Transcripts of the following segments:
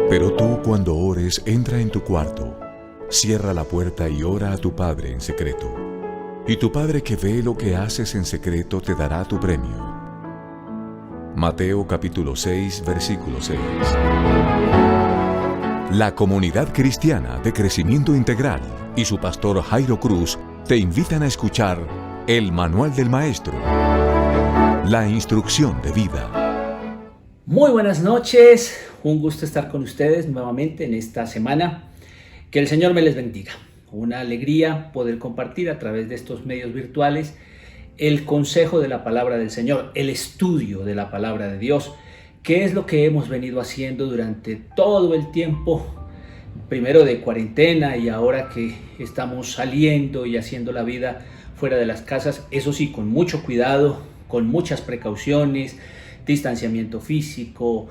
Pero tú, cuando ores, entra en tu cuarto, cierra la puerta y ora a tu Padre en secreto. Y tu Padre que ve lo que haces en secreto te dará tu premio. Mateo capítulo 6, versículo 6. La Comunidad Cristiana de Crecimiento Integral y su pastor Jairo Cruz te invitan a escuchar el Manual del Maestro, la instrucción de vida. Muy buenas noches, un gusto estar con ustedes nuevamente en esta semana. Que el Señor me les bendiga. Una alegría poder compartir a través de estos medios virtuales el consejo de la palabra del Señor, el estudio de la palabra de Dios, que es lo que hemos venido haciendo durante todo el tiempo, primero de cuarentena y ahora que estamos saliendo y haciendo la vida fuera de las casas, eso sí, con mucho cuidado, con muchas precauciones, distanciamiento físico,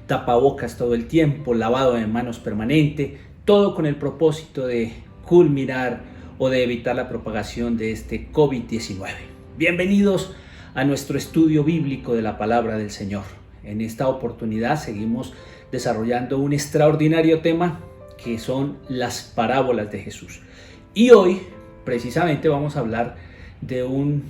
tapabocas todo el tiempo, lavado de manos permanente, todo con el propósito de culminar o de evitar la propagación de este COVID-19. Bienvenidos a nuestro estudio bíblico de la palabra del Señor. En esta oportunidad seguimos desarrollando un extraordinario tema que son las parábolas de Jesús. Y hoy precisamente vamos a hablar de un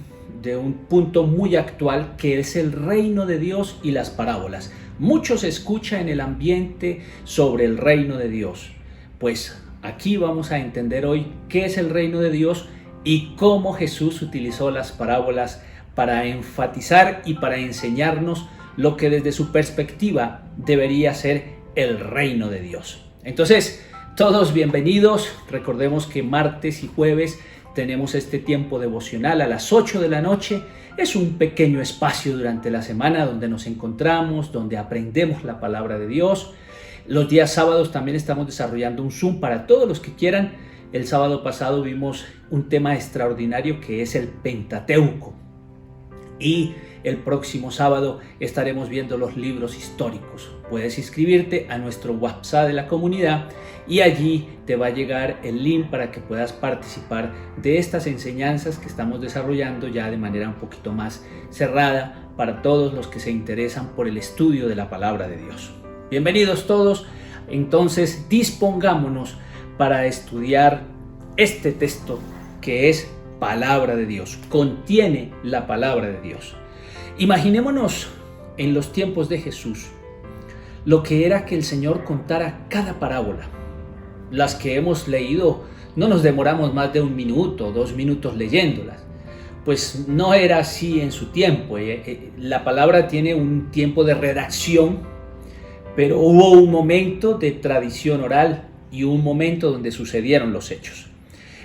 punto muy actual que es el reino de Dios y las parábolas. Mucho se escucha en el ambiente sobre el reino de Dios. Pues aquí vamos a entender hoy qué es el reino de Dios y cómo Jesús utilizó las parábolas para enfatizar y para enseñarnos lo que desde su perspectiva debería ser el reino de Dios. Entonces, todos bienvenidos. Recordemos que martes y jueves tenemos este tiempo devocional a las 8 de la noche. Es un pequeño espacio durante la semana donde nos encontramos, donde aprendemos la palabra de Dios. Los días sábados también estamos desarrollando un Zoom para todos los que quieran. El sábado pasado vimos un tema extraordinario que es el Pentateuco. Y el próximo sábado estaremos viendo los libros históricos. Puedes inscribirte a nuestro WhatsApp de la comunidad y allí te va a llegar el link para que puedas participar de estas enseñanzas que estamos desarrollando ya de manera un poquito más cerrada para todos los que se interesan por el estudio de la palabra de Dios. Bienvenidos todos. Entonces dispongámonos para estudiar este texto que es palabra de Dios, contiene la palabra de Dios. Imaginémonos en los tiempos de Jesús lo que era que el Señor contara cada parábola. Las que hemos leído no nos demoramos más de 1 minuto o 2 minutos leyéndolas. Pues no era así en su tiempo. La palabra tiene un tiempo de redacción, pero hubo un momento de tradición oral y un momento donde sucedieron los hechos.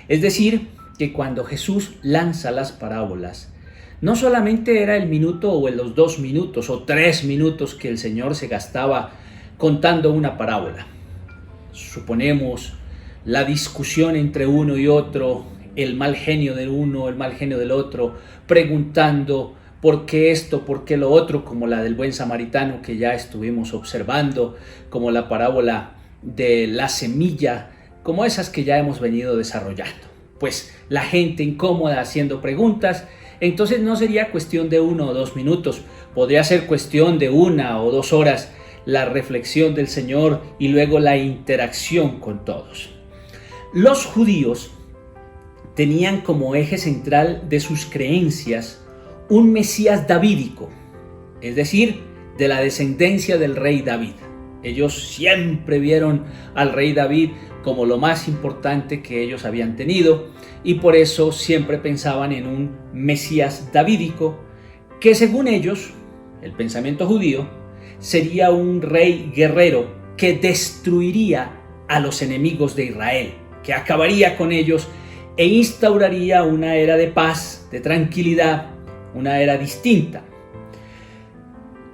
Es decir, que cuando Jesús lanza las parábolas, no solamente era el minuto o los 2 minutos o 3 minutos que el Señor se gastaba contando una parábola. Suponemos la discusión entre uno y otro, el mal genio del uno, el mal genio del otro, preguntando por qué esto, por qué lo otro, como la del buen samaritano que ya estuvimos observando, como la parábola de la semilla, como esas que ya hemos venido desarrollando. Pues la gente incómoda haciendo preguntas. Entonces no sería cuestión de 1 o 2 minutos, podría ser cuestión de 1 o 2 horas la reflexión del Señor y luego la interacción con todos. Los judíos tenían como eje central de sus creencias un Mesías davídico, es decir, de la descendencia del rey David. Ellos siempre vieron al rey David como lo más importante que ellos habían tenido y por eso siempre pensaban en un Mesías davídico que, según ellos, el pensamiento judío, sería un rey guerrero que destruiría a los enemigos de Israel, que acabaría con ellos e instauraría una era de paz, de tranquilidad, una era distinta.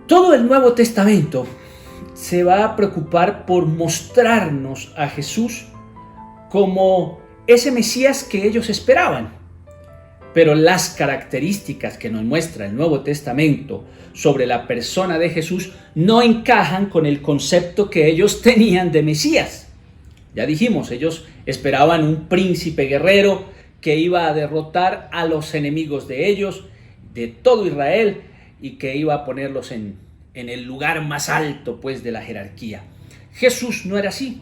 Todo el Nuevo Testamento se va a preocupar por mostrarnos a Jesús como ese Mesías que ellos esperaban. Pero las características que nos muestra el Nuevo Testamento sobre la persona de Jesús no encajan con el concepto que ellos tenían de Mesías. Ya dijimos, ellos esperaban un príncipe guerrero que iba a derrotar a los enemigos de ellos, de todo Israel, y que iba a ponerlos en en el lugar más alto pues de la jerarquía. Jesús no era así.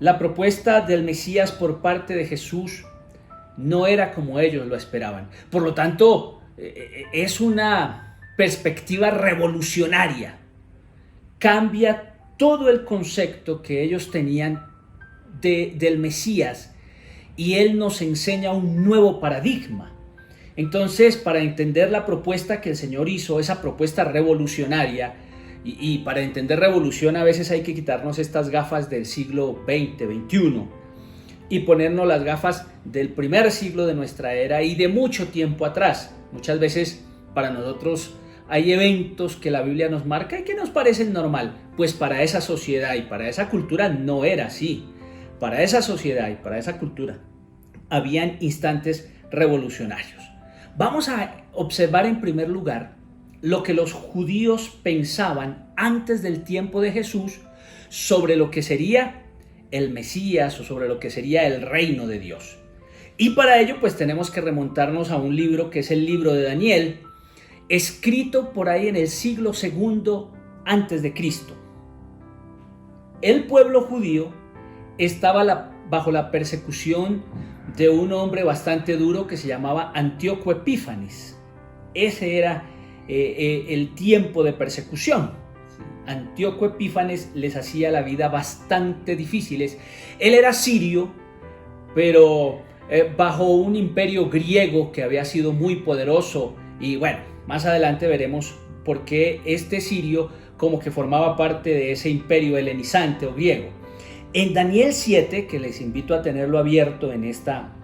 La propuesta del Mesías por parte de Jesús no era como ellos lo esperaban. Por lo tanto, es una perspectiva revolucionaria. Cambia todo el concepto que ellos tenían del Mesías y Él nos enseña un nuevo paradigma. Entonces, para entender la propuesta que el Señor hizo, esa propuesta revolucionaria, y para entender revolución a veces hay que quitarnos estas gafas del siglo XX, XXI y ponernos las gafas del primer siglo de nuestra era y de mucho tiempo atrás. Muchas veces para nosotros hay eventos que la Biblia nos marca y que nos parecen normal, pues para esa sociedad y para esa cultura no era así. Para esa sociedad y para esa cultura habían instantes revolucionarios. Vamos a observar en primer lugar lo que los judíos pensaban antes del tiempo de Jesús sobre lo que sería el Mesías o sobre lo que sería el reino de Dios. Y para ello pues tenemos que remontarnos a un libro que es el libro de Daniel, escrito por ahí en el siglo II antes de Cristo. El pueblo judío estaba bajo la persecución de un hombre bastante duro que se llamaba Antíoco Epífanes. Ese era el tiempo de persecución. Antíoco Epífanes les hacía la vida bastante difíciles. Él era sirio, pero bajo un imperio griego que había sido muy poderoso. Y bueno, más adelante veremos por qué este sirio como que formaba parte de ese imperio helenizante o griego. En Daniel 7, que les invito a tenerlo abierto en esta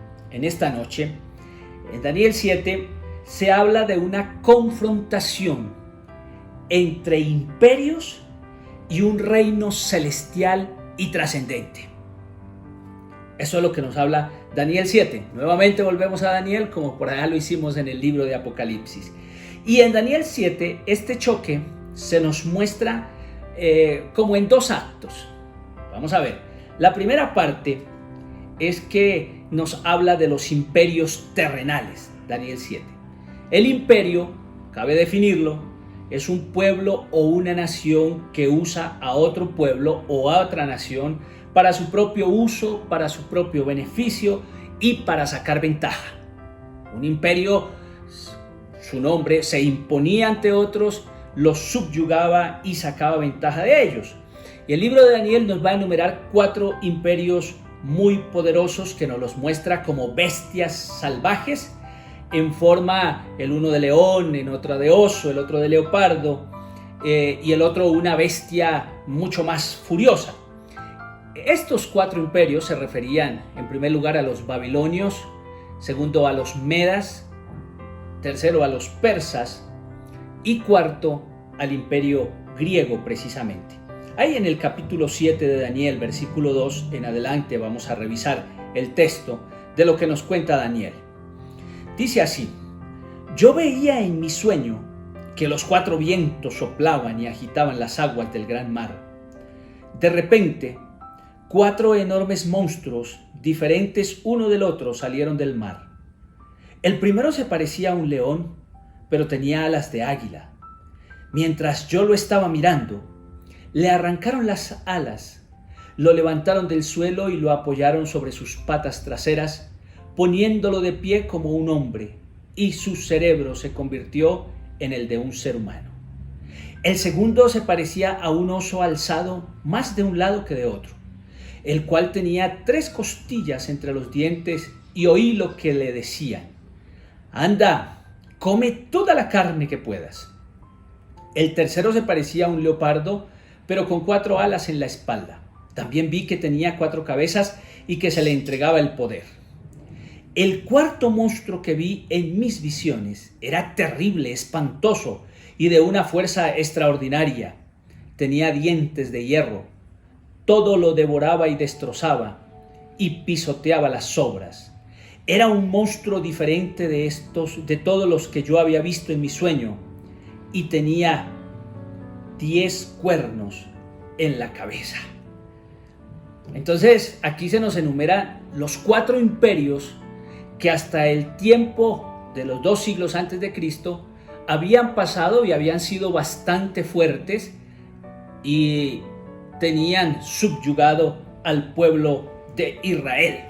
noche, en Daniel 7 se habla de una confrontación entre imperios y un reino celestial y trascendente. Eso es lo que nos habla Daniel 7. Nuevamente volvemos a Daniel como por allá lo hicimos en el libro de Apocalipsis. Y en Daniel 7 este choque se nos muestra como en dos actos. Vamos a ver, la primera parte es que nos habla de los imperios terrenales, Daniel 7. El imperio, cabe definirlo, es un pueblo o una nación que usa a otro pueblo o a otra nación para su propio uso, para su propio beneficio y para sacar ventaja. Un imperio, su nombre, se imponía ante otros, los subyugaba y sacaba ventaja de ellos. Y el libro de Daniel nos va a enumerar 4 imperios muy poderosos que nos los muestra como bestias salvajes en forma, el uno de león, en otro de oso, el otro de leopardo y el otro una bestia mucho más furiosa. Estos 4 imperios se referían en primer lugar a los babilonios, segundo a los medas, tercero a los persas y cuarto al imperio griego precisamente. Ahí en el capítulo 7 de Daniel, versículo 2 en adelante, vamos a revisar el texto de lo que nos cuenta Daniel. Dice así: yo veía en mi sueño que los 4 vientos soplaban y agitaban las aguas del gran mar. De repente, 4 enormes monstruos, diferentes uno del otro, salieron del mar. El primero se parecía a un león, pero tenía alas de águila. Mientras yo lo estaba mirando, le arrancaron las alas, lo levantaron del suelo y lo apoyaron sobre sus patas traseras, poniéndolo de pie como un hombre, y su cerebro se convirtió en el de un ser humano. El segundo se parecía a un oso alzado más de un lado que de otro, el cual tenía 3 costillas entre los dientes, y oí lo que le decían: anda, come toda la carne que puedas. El tercero se parecía a un leopardo, pero con 4 alas en la espalda. También vi que tenía 4 cabezas y que se le entregaba el poder. El cuarto monstruo que vi en mis visiones era terrible, espantoso y de una fuerza extraordinaria. Tenía dientes de hierro. Todo lo devoraba y destrozaba y pisoteaba las sobras. Era un monstruo diferente de todos los que yo había visto en mi sueño, y tenía 10 cuernos en la cabeza. Entonces aquí se nos enumeran los 4 imperios que hasta el tiempo de los 2 siglos antes de Cristo habían pasado y habían sido bastante fuertes y tenían subyugado al pueblo de Israel.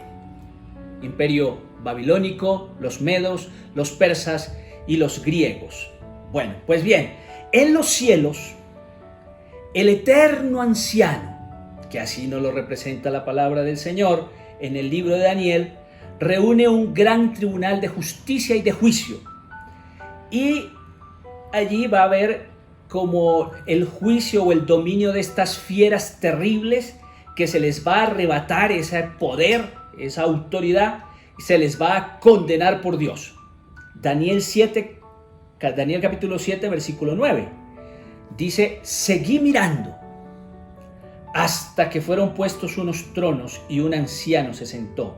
Imperio babilónico, los medos, los persas y los griegos. Bueno, pues bien, en los cielos, el eterno anciano, que así nos lo representa la palabra del Señor en el libro de Daniel, reúne un gran tribunal de justicia y de juicio. Y allí va a haber como el juicio o el dominio de estas fieras terribles, que se les va a arrebatar ese poder, esa autoridad, y se les va a condenar por Dios. Daniel capítulo 7, versículo 9. Dice: seguí mirando hasta que fueron puestos unos tronos y un anciano se sentó.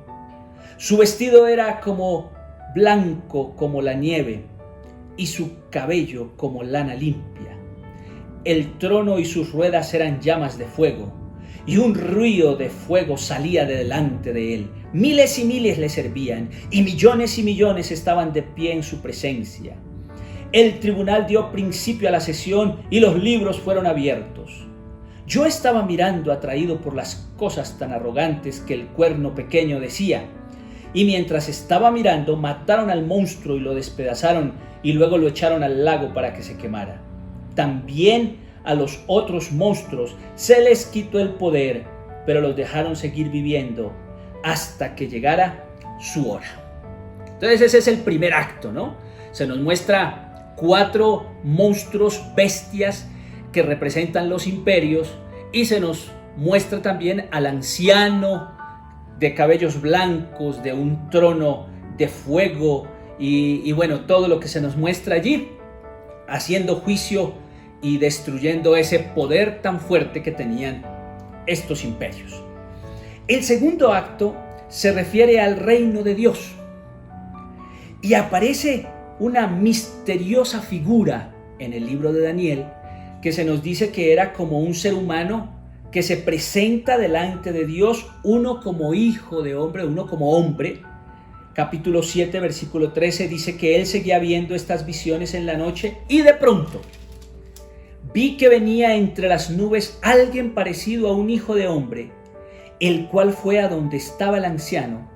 Su vestido era como blanco como la nieve y su cabello como lana limpia. El trono y sus ruedas eran llamas de fuego y un río de fuego salía de delante de él. Miles y miles le servían y millones estaban de pie en su presencia. El tribunal dio principio a la sesión y los libros fueron abiertos. Yo estaba mirando, atraído por las cosas tan arrogantes que el cuerno pequeño decía. Y mientras estaba mirando, mataron al monstruo y lo despedazaron y luego lo echaron al lago para que se quemara. También a los otros monstruos se les quitó el poder, pero los dejaron seguir viviendo hasta que llegara su hora. Entonces ese es el primer acto, ¿no? Se nos muestra 4 monstruos, bestias que representan los imperios, y se nos muestra también al anciano de cabellos blancos, de un trono de fuego y bueno, todo lo que se nos muestra allí, haciendo juicio y destruyendo ese poder tan fuerte que tenían estos imperios. El segundo acto se refiere al reino de Dios y aparece una misteriosa figura en el libro de Daniel que se nos dice que era como un ser humano que se presenta delante de Dios, uno como hijo de hombre, uno como hombre. Capítulo 7, versículo 13 dice que él seguía viendo estas visiones en la noche y de pronto vi que venía entre las nubes alguien parecido a un hijo de hombre, el cual fue a donde estaba el anciano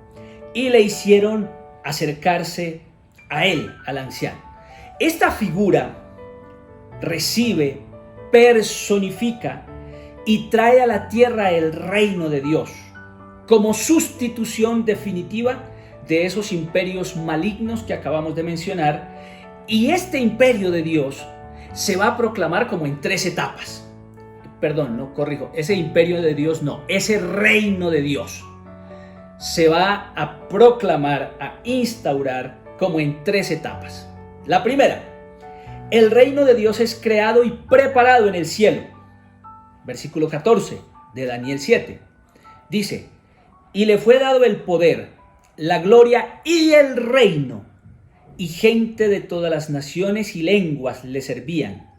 y le hicieron acercarse a él, al anciano. Esta figura recibe, personifica y trae a la tierra el reino de Dios como sustitución definitiva de esos imperios malignos que acabamos de mencionar. Y este imperio de Dios se va a proclamar como en 3 etapas. Ese imperio de Dios no, ese reino de Dios se va a proclamar, a instaurar como en 3 etapas. La primera: el reino de Dios es creado y preparado en el cielo. Versículo 14 de Daniel 7. Dice: y le fue dado el poder, la gloria y el reino, y gente de todas las naciones y lenguas le servían.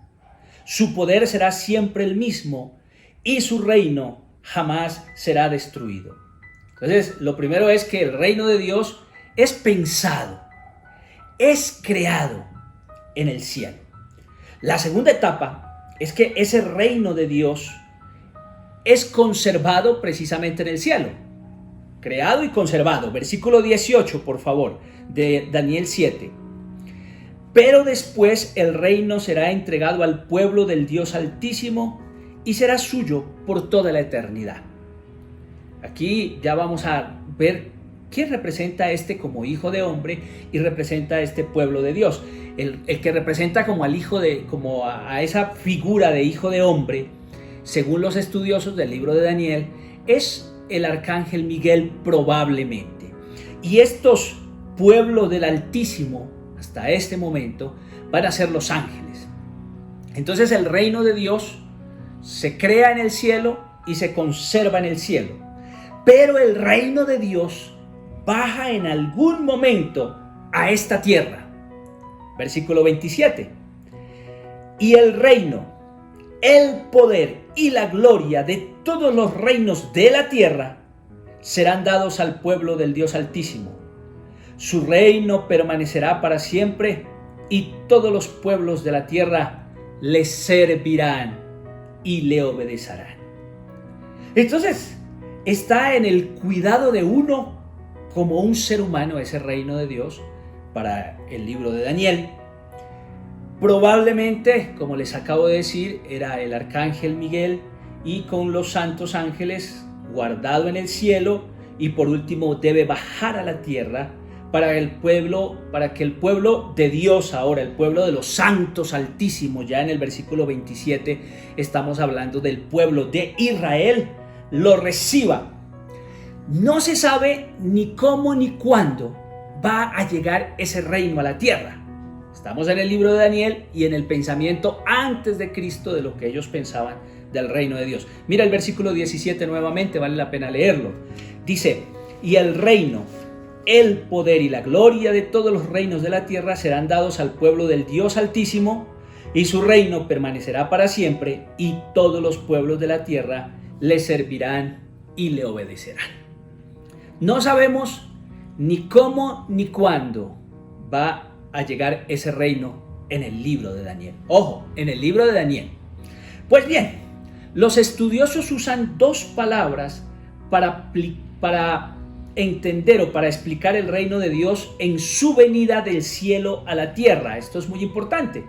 Su poder será siempre el mismo, y su reino jamás será destruido. Entonces, lo primero es que el reino de Dios es pensado, es creado en el cielo. La segunda etapa es que ese reino de Dios es conservado precisamente en el cielo. Creado y conservado. Versículo 18, por favor, de Daniel 7. Pero después el reino será entregado al pueblo del Dios Altísimo y será suyo por toda la eternidad. Aquí ya vamos a ver qué representa como hijo de hombre y representa a este pueblo de Dios. El que representa como al hijo como a esa figura de hijo de hombre, según los estudiosos del libro de Daniel, es el arcángel Miguel probablemente. Y estos pueblos del Altísimo, hasta este momento, van a ser los ángeles. Entonces el reino de Dios se crea en el cielo y se conserva en el cielo. Pero el reino de Dios baja en algún momento a esta tierra. Versículo 27. Y el reino, el poder y la gloria de todos los reinos de la tierra serán dados al pueblo del Dios Altísimo. Su reino permanecerá para siempre y todos los pueblos de la tierra le servirán y le obedecerán. Entonces, está en el cuidado de uno como un ser humano ese reino de Dios para el libro de Daniel. Probablemente, como les acabo de decir, era el arcángel Miguel y con los santos ángeles guardado en el cielo, y por último debe bajar a la tierra para que el pueblo de Dios, ahora el pueblo de los santos altísimos, ya en el versículo 27 estamos hablando del pueblo de Israel, lo reciba. No se sabe ni cómo ni cuándo va a llegar ese reino a la tierra. Estamos en el libro de Daniel y en el pensamiento antes de Cristo de lo que ellos pensaban del reino de Dios. Mira el versículo 17 nuevamente, vale la pena leerlo. Dice: y el reino, el poder y la gloria de todos los reinos de la tierra serán dados al pueblo del Dios Altísimo, y su reino permanecerá para siempre, y todos los pueblos de la tierra le servirán y le obedecerán. No sabemos ni cómo ni cuándo va a llegar ese reino en el libro de Daniel. Ojo, en el libro de Daniel. Pues bien, los estudiosos usan dos palabras para entender o para explicar el reino de Dios en su venida del cielo a la tierra. Esto es muy importante.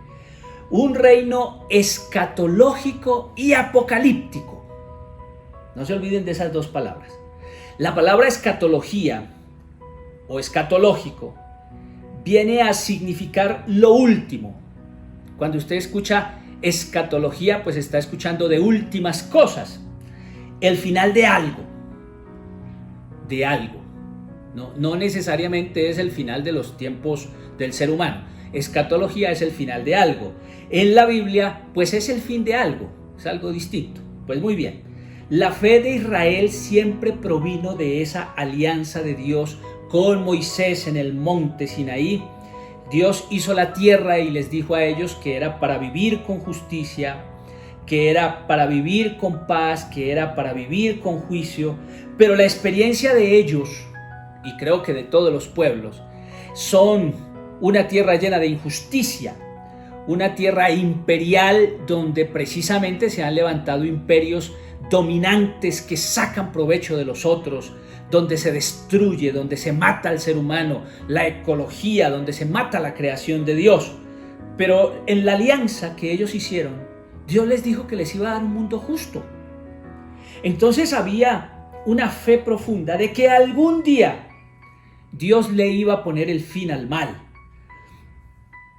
Un reino escatológico y apocalíptico. No se olviden de esas dos palabras. La palabra escatología o escatológico viene a significar lo último. Cuando usted escucha escatología, pues está escuchando de últimas cosas, el final de algo. No necesariamente es el final de los tiempos del ser humano. Escatología es el final de algo. En la Biblia, pues es el fin de algo, es algo distinto. Pues muy bien, la fe de Israel siempre provino de esa alianza de Dios con Moisés en el monte Sinaí. Dios hizo la tierra y les dijo a ellos que era para vivir con justicia, que era para vivir con paz, que era para vivir con juicio, pero la experiencia de ellos, y creo que de todos los pueblos, son una tierra llena de injusticia, una tierra imperial donde precisamente se han levantado imperios dominantes que sacan provecho de los otros, donde se destruye, donde se mata al ser humano, la ecología, donde se mata la creación de Dios. Pero en la alianza que ellos hicieron, Dios les dijo que les iba a dar un mundo justo. Entonces había una fe profunda de que algún día Dios le iba a poner el fin al mal.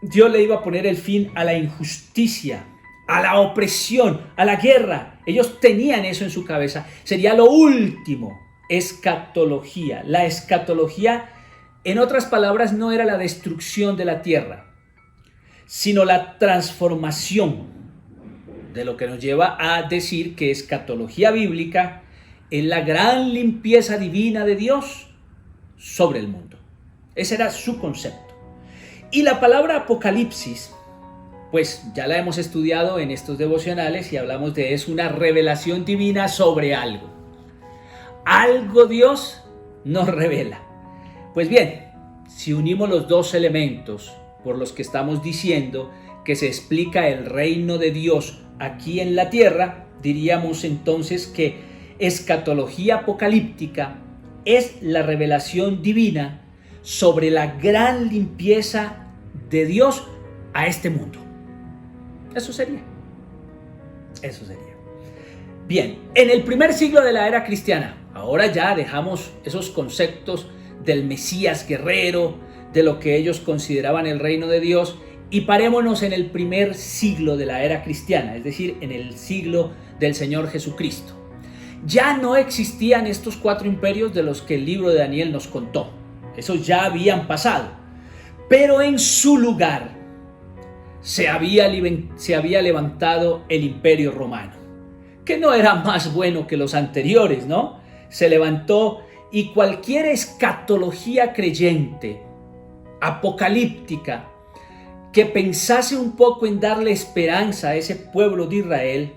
Dios le iba a poner el fin a la injusticia, a la opresión, a la guerra. Ellos tenían eso en su cabeza. Sería lo último. Escatología. La escatología, en otras palabras, no era la destrucción de la tierra, sino la transformación, de lo que nos lleva a decir que escatología bíblica es la gran limpieza divina de Dios sobre el mundo. Ese era su concepto. Y la palabra apocalipsis, pues ya la hemos estudiado en estos devocionales y hablamos de es una revelación divina sobre algo. Algo Dios nos revela. Pues bien, si unimos los dos elementos por los que estamos diciendo que se explica el reino de Dios aquí en la tierra, diríamos entonces que escatología apocalíptica es la revelación divina sobre la gran limpieza de Dios a este mundo. Eso sería. Bien, en el primer siglo de la era cristiana, ahora ya dejamos esos conceptos del Mesías guerrero, de lo que ellos consideraban el reino de Dios, y parémonos en el primer siglo de la era cristiana, es decir, en el siglo del Señor Jesucristo. Ya no existían estos 4 imperios de los que el libro de Daniel nos contó. Esos ya habían pasado. Pero en su lugar se había levantado el imperio romano, que no era más bueno que los anteriores, ¿no? Se levantó y cualquier escatología creyente, apocalíptica, que pensase un poco en darle esperanza a ese pueblo de Israel,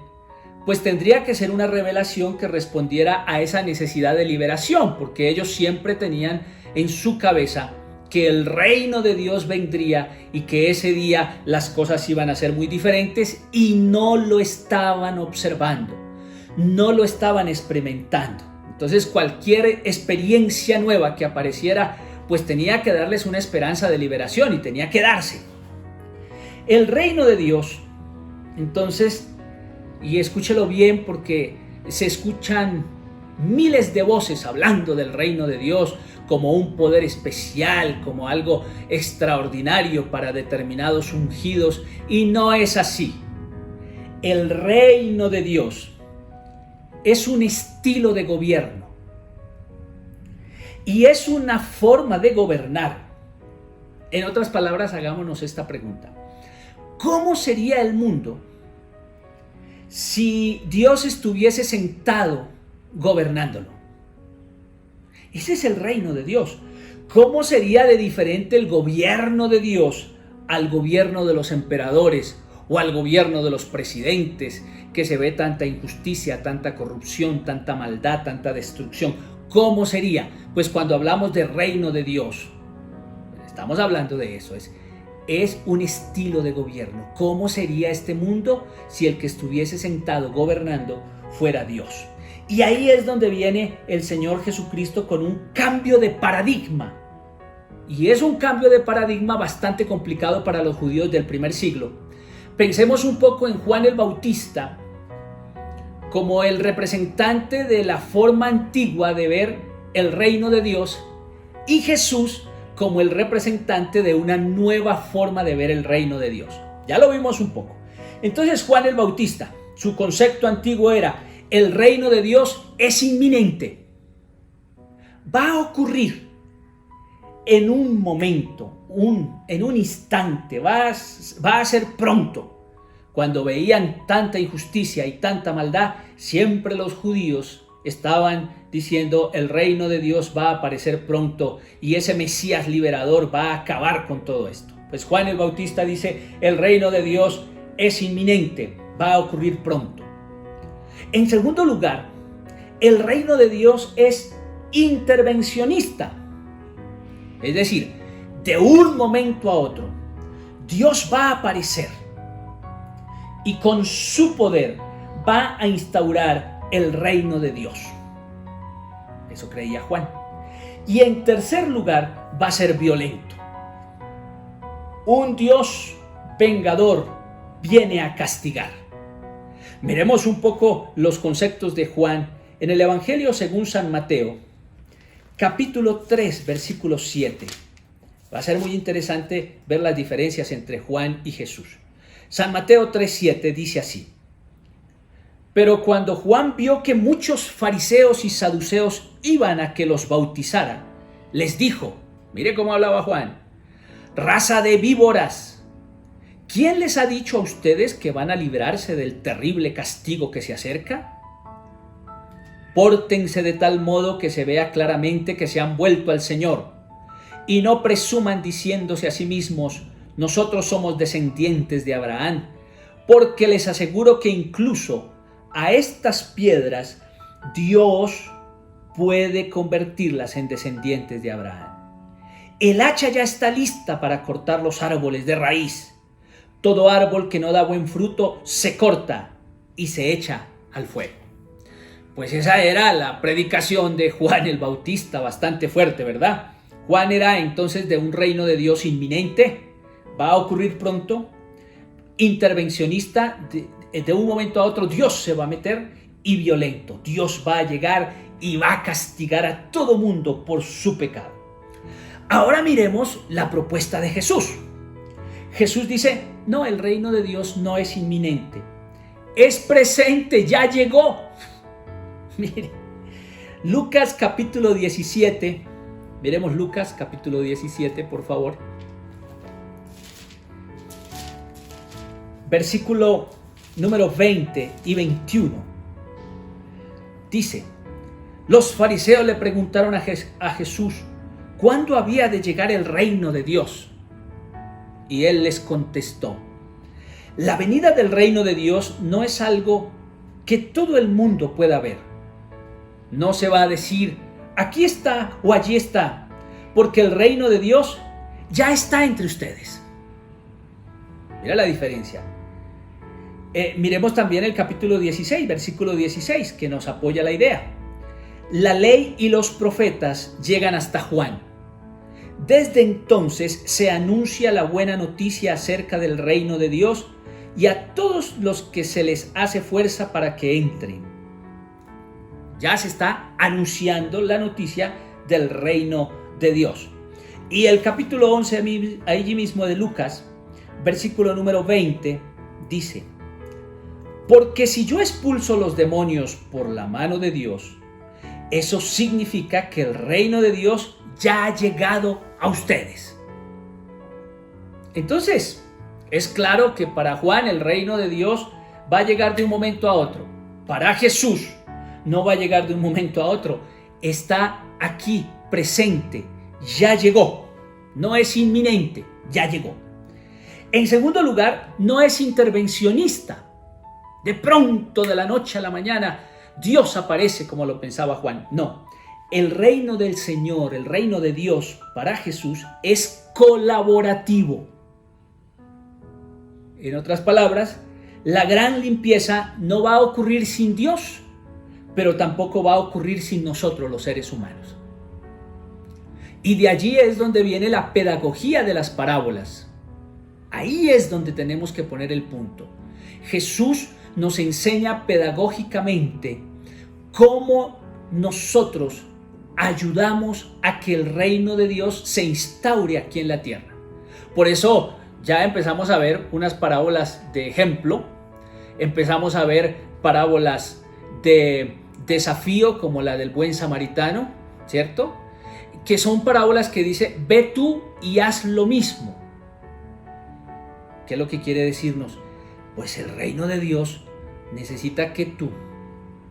pues tendría que ser una revelación que respondiera a esa necesidad de liberación, porque ellos siempre tenían en su cabeza que el reino de Dios vendría y que ese día las cosas iban a ser muy diferentes, y no lo estaban observando, no lo estaban experimentando. Entonces cualquier experiencia nueva que apareciera pues tenía que darles una esperanza de liberación y tenía que darse. El reino de Dios, entonces, y escúchelo bien porque se escuchan miles de voces hablando del reino de Dios como un poder especial, como algo extraordinario para determinados ungidos, y no es así. El reino de Dios es un estilo de gobierno y es una forma de gobernar. En otras palabras, hagámonos esta pregunta: ¿cómo sería el mundo si Dios estuviese sentado gobernándolo? Ese es el reino de Dios. ¿Cómo sería de diferente el gobierno de Dios al gobierno de los emperadores o al gobierno de los presidentes, que se ve tanta injusticia, tanta corrupción, tanta maldad, tanta destrucción? ¿Cómo sería? Pues cuando hablamos de reino de Dios, estamos hablando de eso, es un estilo de gobierno. ¿Cómo sería este mundo si el que estuviese sentado gobernando fuera Dios? Y ahí es donde viene el Señor Jesucristo con un cambio de paradigma. Y es un cambio de paradigma bastante complicado para los judíos del primer siglo. Pensemos un poco en Juan el Bautista como el representante de la forma antigua de ver el reino de Dios, y Jesús como el representante de una nueva forma de ver el reino de Dios. Ya lo vimos un poco. Entonces Juan el Bautista, su concepto antiguo era: el reino de Dios es inminente, va a ocurrir en un momento, en un instante, va a ser pronto. Cuando veían tanta injusticia y tanta maldad, siempre los judíos estaban diciendo: el reino de Dios va a aparecer pronto y ese Mesías liberador va a acabar con todo esto. Pues Juan el Bautista dice: el reino de Dios es inminente, va a ocurrir pronto. En segundo lugar, el reino de Dios es intervencionista. Es decir, de un momento a otro, Dios va a aparecer y con su poder va a instaurar el reino de Dios. Eso creía Juan. Y en tercer lugar, va a ser violento. Un Dios vengador viene a castigar. Miremos un poco los conceptos de Juan en el Evangelio según San Mateo, capítulo 3, versículo 7. Va a ser muy interesante ver las diferencias entre Juan y Jesús. San Mateo 3:7 dice así: pero cuando Juan vio que muchos fariseos y saduceos iban a que los bautizara, les dijo, mire cómo hablaba Juan: raza de víboras, ¿quién les ha dicho a ustedes que van a librarse del terrible castigo que se acerca? Pórtense de tal modo que se vea claramente que se han vuelto al Señor, y no presuman diciéndose a sí mismos: nosotros somos descendientes de Abraham, porque les aseguro que incluso a estas piedras Dios puede convertirlas en descendientes de Abraham. El hacha ya está lista para cortar los árboles de raíz. Todo árbol que no da buen fruto se corta y se echa al fuego. Pues esa era la predicación de Juan el Bautista, bastante fuerte, ¿verdad? Juan era entonces de un reino de Dios inminente, va a ocurrir pronto, intervencionista, de un momento a otro Dios se va a meter, y violento. Dios va a llegar y va a castigar a todo mundo por su pecado. Ahora miremos la propuesta de Jesús. Jesús dice: no, el reino de Dios no es inminente, es presente, ya llegó. Mire, Lucas capítulo 17, miremos Lucas capítulo 17, por favor. Versículo número 20 y 21. Dice: los fariseos le preguntaron a Jesús cuándo había de llegar el reino de Dios. Y él les contestó: la venida del reino de Dios no es algo que todo el mundo pueda ver. No se va a decir: aquí está o allí está, porque el reino de Dios ya está entre ustedes. Mira la diferencia. Miremos también el capítulo 16, versículo 16, que nos apoya la idea. La ley y los profetas llegan hasta Juan. Desde entonces se anuncia la buena noticia acerca del reino de Dios y a todos los que se les hace fuerza para que entren. Ya se está anunciando la noticia del reino de Dios. Y el capítulo 11, allí mismo de Lucas, versículo número 20, dice: porque si yo expulso los demonios por la mano de Dios, eso significa que el reino de Dios ya ha llegado a ustedes. Entonces, es claro que para Juan el reino de Dios va a llegar de un momento a otro. Para Jesús no va a llegar de un momento a otro. Está aquí, presente, ya llegó. No es inminente, ya llegó. En segundo lugar, no es intervencionista. De pronto, de la noche a la mañana, Dios aparece como lo pensaba Juan. No, el reino del Señor, el reino de Dios para Jesús es colaborativo. En otras palabras, la gran limpieza no va a ocurrir sin Dios, pero tampoco va a ocurrir sin nosotros los seres humanos. Y de allí es donde viene la pedagogía de las parábolas. Ahí es donde tenemos que poner el punto. Jesús nos enseña pedagógicamente cómo nosotros ayudamos a que el reino de Dios se instaure aquí en la tierra. Por eso ya empezamos a ver unas parábolas de ejemplo, empezamos a ver parábolas de desafío como la del buen samaritano, ¿cierto? Que son parábolas que dice, ve tú y haz lo mismo. ¿Qué es lo que quiere decirnos? Pues el reino de Dios necesita que tú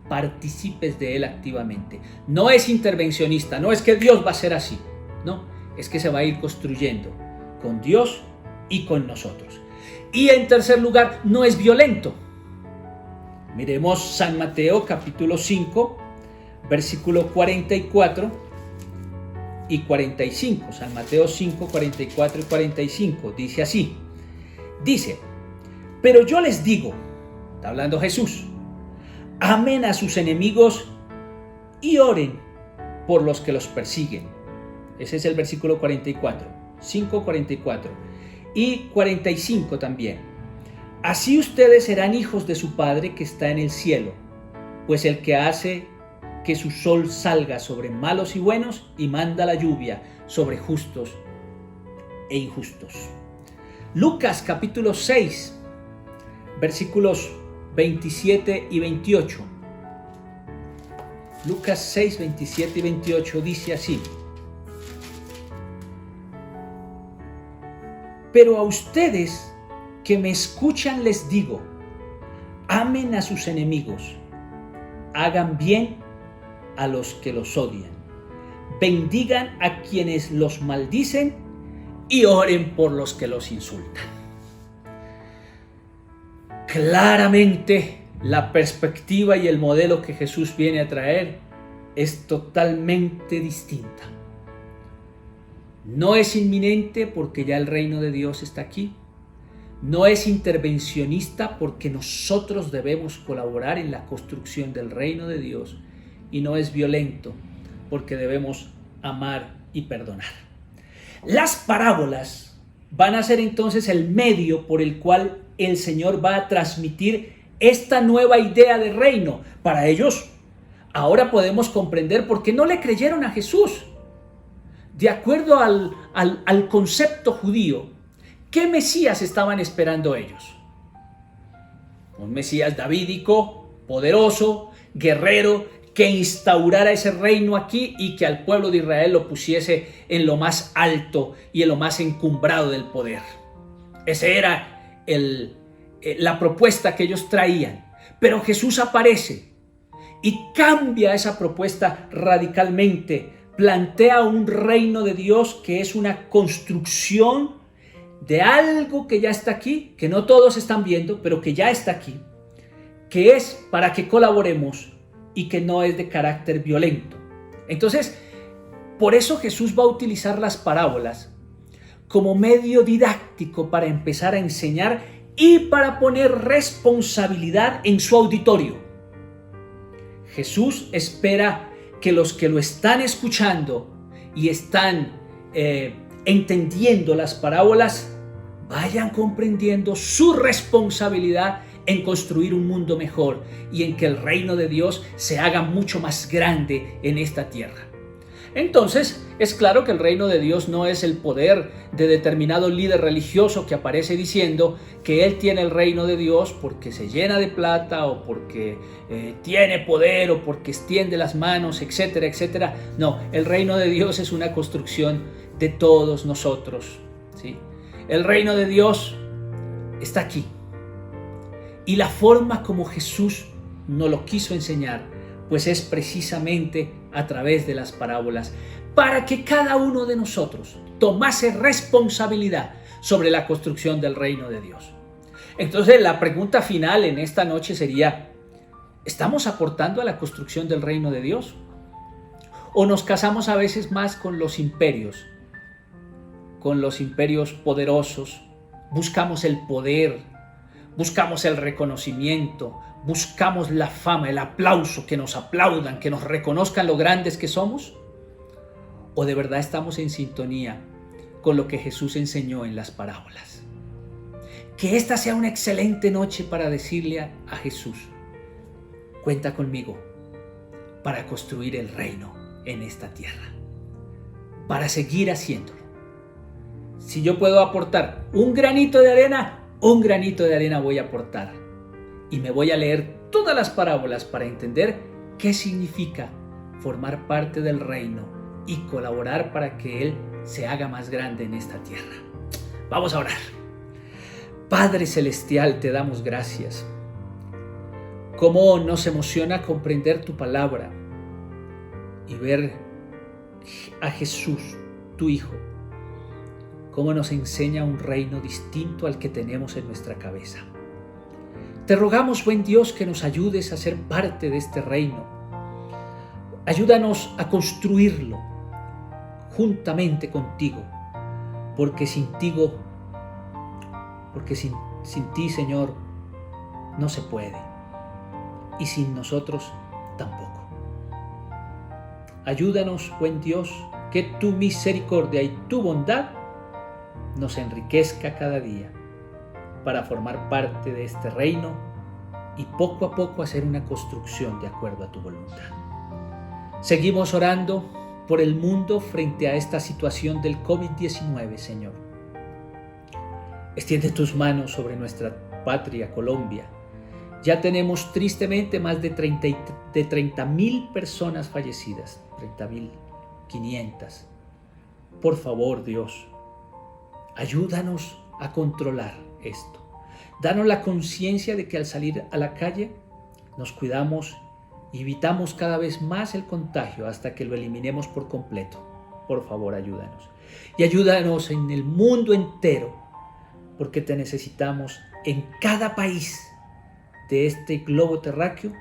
participes de él activamente. No es intervencionista, no es que Dios va a ser así, no, es que se va a ir construyendo con Dios y con nosotros. Y en tercer lugar, no es violento. Miremos San Mateo capítulo 5, versículo 44 y 45. San Mateo 5, 44 y 45. Dice así. Dice, pero yo les digo, está hablando Jesús, amen a sus enemigos y oren por los que los persiguen. Ese es el versículo 44, 5, 44 y 45 también. Así ustedes serán hijos de su Padre que está en el cielo, pues el que hace que su sol salga sobre malos y buenos y manda la lluvia sobre justos e injustos. Lucas capítulo 6, versículos 27 y 28. Lucas 6, 27 y 28 dice así. Pero a ustedes que me escuchan les digo, amen a sus enemigos, hagan bien a los que los odian, bendigan a quienes los maldicen y oren por los que los insultan. Claramente la perspectiva y el modelo que Jesús viene a traer es totalmente distinta. No es inminente porque ya el reino de Dios está aquí. No es intervencionista porque nosotros debemos colaborar en la construcción del reino de Dios. Y no es violento porque debemos amar y perdonar. Las parábolas van a ser entonces el medio por el cual el Señor va a transmitir esta nueva idea de reino para ellos. Ahora podemos comprender por qué no le creyeron a Jesús. De acuerdo al concepto judío, ¿qué Mesías estaban esperando ellos? Un Mesías davídico, poderoso, guerrero, que instaurara ese reino aquí y que al pueblo de Israel lo pusiese en lo más alto y en lo más encumbrado del poder. Esa era la propuesta que ellos traían. Pero Jesús aparece y cambia esa propuesta radicalmente. Plantea un reino de Dios que es una construcción de algo que ya está aquí, que no todos están viendo, pero que ya está aquí, que es para que colaboremos y que no es de carácter violento. Entonces, Por eso Jesús va a utilizar las parábolas como medio didáctico para empezar a enseñar y para poner responsabilidad en su auditorio. Jesús espera que los que lo están escuchando y están entendiendo las parábolas vayan comprendiendo su responsabilidad en construir un mundo mejor y en que el reino de Dios se haga mucho más grande en esta tierra. Entonces, es claro que el reino de Dios no es el poder de determinado líder religioso que aparece diciendo que él tiene el reino de Dios porque se llena de plata o porque tiene poder o porque extiende las manos, etcétera, etcétera. No, el reino de Dios es una construcción de todos nosotros, ¿sí? El reino de Dios está aquí. Y la forma como Jesús nos lo quiso enseñar, pues es precisamente a través de las parábolas, para que cada uno de nosotros tomase responsabilidad sobre la construcción del reino de Dios. Entonces, la pregunta final en esta noche sería: ¿estamos aportando a la construcción del reino de Dios? ¿O nos casamos a veces más con los imperios poderosos? Buscamos el poder, buscamos el reconocimiento, buscamos la fama, el aplauso, que nos aplaudan, que nos reconozcan lo grandes que somos. ¿O de verdad estamos en sintonía con lo que Jesús enseñó en las parábolas? Que esta sea una excelente noche para decirle a Jesús: cuenta conmigo para construir el reino en esta tierra, para seguir haciéndolo. Si yo puedo aportar un granito de arena voy a aportar. Y me voy a leer todas las parábolas para entender qué significa formar parte del reino y colaborar para que Él se haga más grande en esta tierra. Vamos a orar. Padre Celestial, te damos gracias. Cómo nos emociona comprender tu palabra y ver a Jesús, tu Hijo, cómo nos enseña un reino distinto al que tenemos en nuestra cabeza. Te rogamos, buen Dios, que nos ayudes a ser parte de este reino. Ayúdanos a construirlo juntamente contigo, porque sin ti, Señor, no se puede, y sin nosotros tampoco. Ayúdanos, buen Dios, que tu misericordia y tu bondad nos enriquezca cada día para formar parte de este reino y poco a poco hacer una construcción de acuerdo a tu voluntad. Seguimos orando por el mundo frente a esta situación del COVID-19, Señor. Extiende tus manos sobre nuestra patria, Colombia. Ya tenemos tristemente más de 30,000 personas fallecidas, 30,500. Por favor, Dios, ayúdanos a controlar esto. Danos la conciencia de que al salir a la calle nos cuidamos y evitamos cada vez más el contagio hasta que lo eliminemos por completo. Por favor, ayúdanos. Y ayúdanos en el mundo entero, porque te necesitamos en cada país de este globo terráqueo,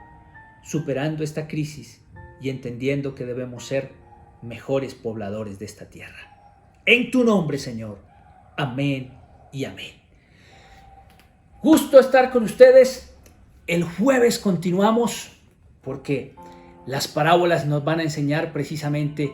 superando esta crisis y entendiendo que debemos ser mejores pobladores de esta tierra. En tu nombre, Señor. Amén y amén. Gusto estar con ustedes. El jueves continuamos porque las parábolas nos van a enseñar precisamente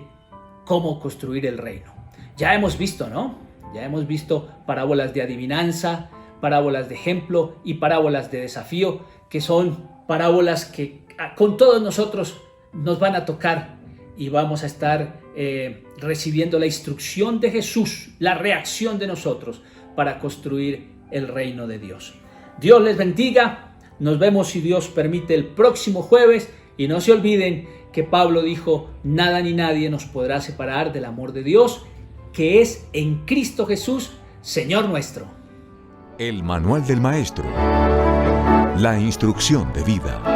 cómo construir el reino. Ya hemos visto, ¿no? Ya hemos visto parábolas de adivinanza, parábolas de ejemplo y parábolas de desafío, que son parábolas que con todos nosotros nos van a tocar y vamos a estar recibiendo la instrucción de Jesús, la reacción de nosotros para construir el reino de Dios. Dios les bendiga. Nos vemos, si Dios permite, el próximo jueves. Y no se olviden que Pablo dijo: nada ni nadie nos podrá separar del amor de Dios, que es en Cristo Jesús, Señor nuestro. El Manual del Maestro. La instrucción de vida.